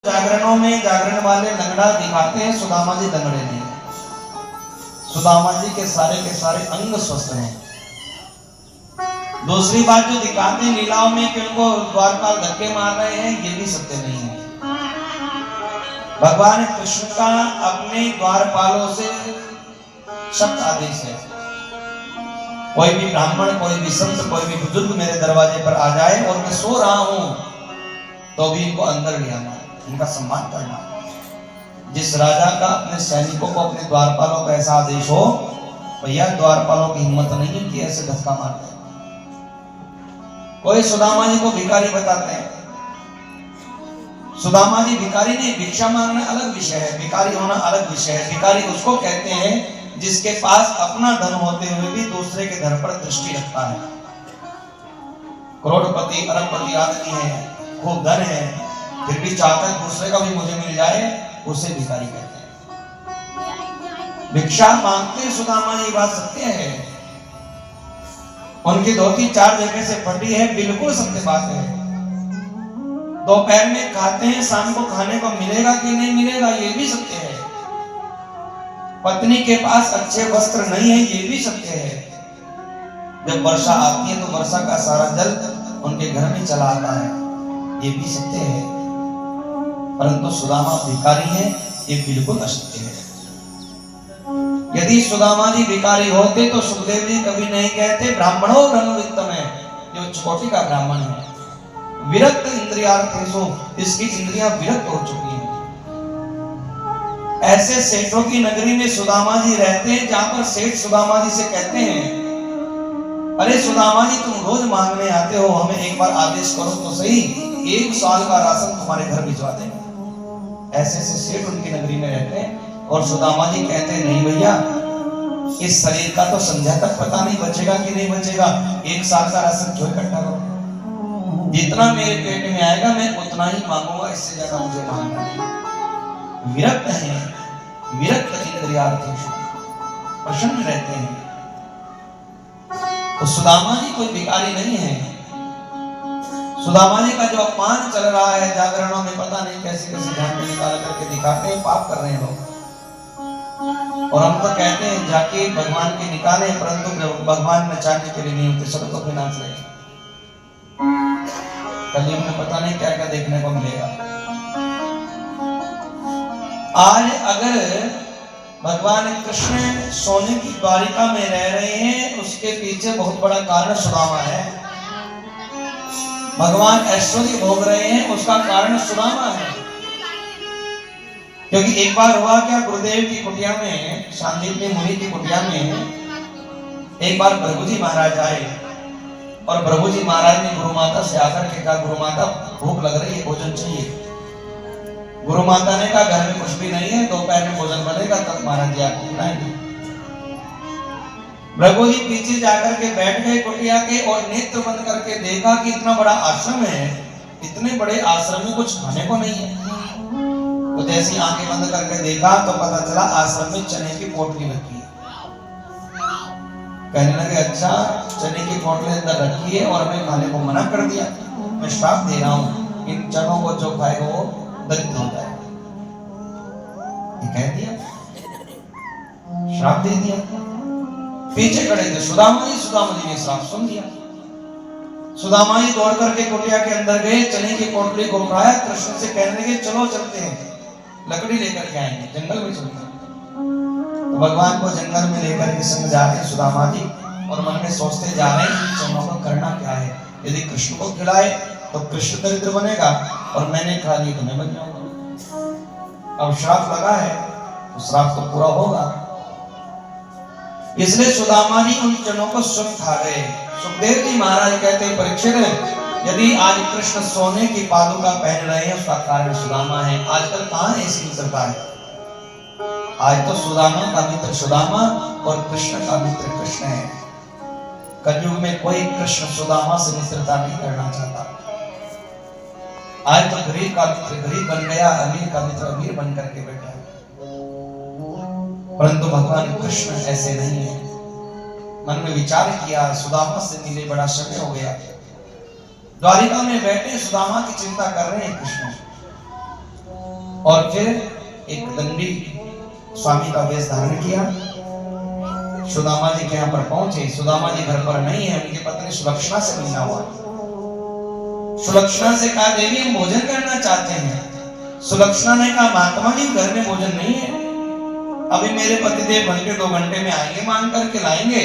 जागरणों में जागरण वाले लंगड़ा दिखाते हैं, सुदामा जी लंगड़े नहीं। सुदामा जी के सारे अंग स्वस्थ हैं। दूसरी बात जो दिखाते हैं लीलाओं में कि उनको द्वारपाल धक्के मार रहे हैं, ये भी सत्य नहीं है। भगवान कृष्ण का अपने द्वारपालों से सख्त आदेश है, कोई भी ब्राह्मण, कोई भी संत, कोई भी बुजुर्ग मेरे दरवाजे पर आ जाए और मैं सो रहा हूं तो भी इनको अंदर ले आना, इनका सम्मान करना। जिस राजा का अपने सैनिकों को, अपने द्वारपालों का ऐसा आदेश हो, भैया द्वारपालों की हिम्मत नहीं है कि ऐसे धक्का मारते हैं। कोई सुदामा जी को भिखारी बताते हैं। सुदामा जी भिखारी नहीं, भिक्षा मांगना अलग विषय है, भिखारी होना अलग विषय है। भिखारी उसको कहते हैं जिसके पास अपना धन होते हुए भी दूसरे के धन पर दृष्टि रखता है। करोड़पति, अरबपति आदमी है, खूब धन है, फिर भी चाहता है दूसरे का भी मुझे मिल जाए, उसे भिखारी कहते हैं। भिक्षा मांगते सुदामा जी, बात सत्य है। उनकी धोती 4 जगह से फटी है, बिल्कुल सत्य बात है। दोपहर में खाते हैं, शाम को खाने को मिलेगा कि नहीं मिलेगा, ये भी सत्य है। पत्नी के पास अच्छे वस्त्र नहीं है, ये भी सत्य है। जब वर्षा आती है तो वर्षा का सारा जल उनके घर में चला आता है, ये भी सत्य है। परंतु सुदामा भिखारी है, ये बिल्कुल असत्य है। यदि सुदामा जी भिखारी होते तो सुखदेव जी कभी नहीं कहते ब्राह्मणों ब्रह्मवित्तम है, जो उच्च कोटि का ब्राह्मण है। विरक्त इंद्रियार्थेषु, इसकी इंद्रियां विरक्त हो चुकी हैं। ऐसे सेठों की नगरी में सुदामा जी रहते हैं, जहां पर सेठ सुदामा जी से कहते हैं, अरे सुदामा जी तुम रोज मांगने आते हो, हमें एक बार आदेश करो तो सही, 1 साल का राशन तुम्हारे घर भिजवा देंगे। ऐसे ऐसे सेठ उनकी नगरी में रहते हैं और सुदामा जी कहते हैं नहीं भैया, इस शरीर का तो संध्या तक पता नहीं बचेगा कि नहीं बचेगा, 1 साल का राशन क्यों इकट्ठा करो, जितना मेरे पेट में आएगा मैं उतना ही मांगूंगा, इससे ज्यादा मुझे मांगना नहीं। विरक्त हैं, विरक्त इंद्रियार्थेषु, प्रसन्न रहते हैं। तो सुदामा जी कोई भिखारी नहीं है। सुदामा जी का जो अपमान चल रहा है जागरणों में, पता नहीं कैसे कैसे ध्यान में निकाल करके दिखाते हैं, पाप कर रहे हैं लोग। और हम तो कहते हैं जाके भगवान के निकाले, परंतु भगवान नचाने के लिए नहीं होते, सब तो नाच रहे हैं। कलयुग में पता नहीं क्या क्या देखने को मिलेगा। आज अगर भगवान कृष्ण सोने की द्वारिका में रह रहे हैं, उसके पीछे बहुत बड़ा कारण सुदामा है। भगवान ऐश्वर्य भोग रहे हैं, उसका कारण सुदामा है। क्योंकि एक बार हुआ क्या, गुरुदेव की कुटिया में, शांतिपनी मुनि की कुटिया में एक बार प्रभु जी महाराज आए और प्रभु जी महाराज ने गुरु माता से आकर के कहा, गुरु माता भूख लग रही है, भोजन चाहिए। गुरु माता ने कहा घर में कुछ भी नहीं है, दोपहर में भोजन बनेगा तब महाराज जी आपको खिलाएंगे। प्रभु जी पीछे जाकर के बैठ गए कुटिया के और नेत्र बंद करके देखा कि इतना बड़ा आश्रम है, इतने बड़े आश्रम में कुछ खाने को नहीं है। तो जैसी आंखें बंद करके देखा तो पता चला आश्रम में चने की पोटली रखी है। कहने लगे अच्छा, चने की पोटली अंदर रखी है और हमें खाने को मना कर दिया, मैं श्राप दे रहा हूं, इन चनों को जो खाएगा वो दरिद्र हो जाएगा। ये कह दिया, श्राप दे दिया। पीछे खड़े थे सुदामा जी ने श्राप सुन दिया। सुदामा जी दौड़ करके कुटिया के अंदर गए, चने की पोटली को उठाया, कृष्ण से कहने लगे चलो चलते हैं, लकड़ी लेकर के आएंगे, जंगल में चलते हैं। तो भगवान को जंगल में लेकर के संग जा रहे सुदामा जी और मन में सोचते जा रहे हैं चनों को करना क्या है। यदि कृष्ण को खिलाए तो कृष्ण दरिद्र बनेगा और मैंने खा ली तो मैं बन जाऊंगा। अब श्राप लगा है तो श्राप तो पूरा होगा, इसलिए सुदामा जी उन चनों को सुन खा गए। सुखदेव जी महाराज कहते हैं परीक्षित, यदि आज कृष्ण सोने की पादुका पहन रहे हैं उसका कारण सुदामा है। आजकल कहां ऐसी मित्रता है, आज तो सुदामा का मित्र सुदामा और कृष्ण का मित्र कृष्ण है। कलयुग में कोई कृष्ण सुदामा से मित्रता नहीं करना चाहता। आज तो गरीब का मित्र गरीब बन गया, अमीर का मित्र अमीर बन करके बैठा है। परंतु भगवान कृष्ण ऐसे नहीं है। मन में विचार किया, सुदामा से मिले बड़ा समय हो गया, द्वारिका में बैठे सुदामा की चिंता कर रहे हैं कृष्ण। और फिर एक दंडी स्वामी का वेश धारण किया, सुदामा जी के यहाँ पर पहुंचे। सुदामा जी घर पर नहीं है, उनकी पत्नी सुलक्षणा से मिलना हुआ। सुलक्षणा से कहा, देवी हम भोजन करना चाहते हैं। सुलक्षणा ने कहा, महात्मा जी घर में भोजन नहीं है, अभी मेरे पतिदेव घंटे 2 घंटे में आएंगे, मांग करके लाएंगे,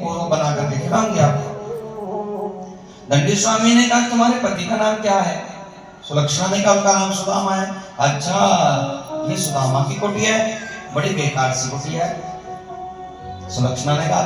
वो बना करके खिलाऊंगे आपको। दंडी स्वामी ने कहा, तुम्हारे पति का नाम क्या है? सुलक्षणा ने कहा, उनका नाम सुदामा है। अच्छा, ये सुदामा की कुटिया है, बड़ी बेकार सी कुटिया है। सुलक्षणा ने कहा,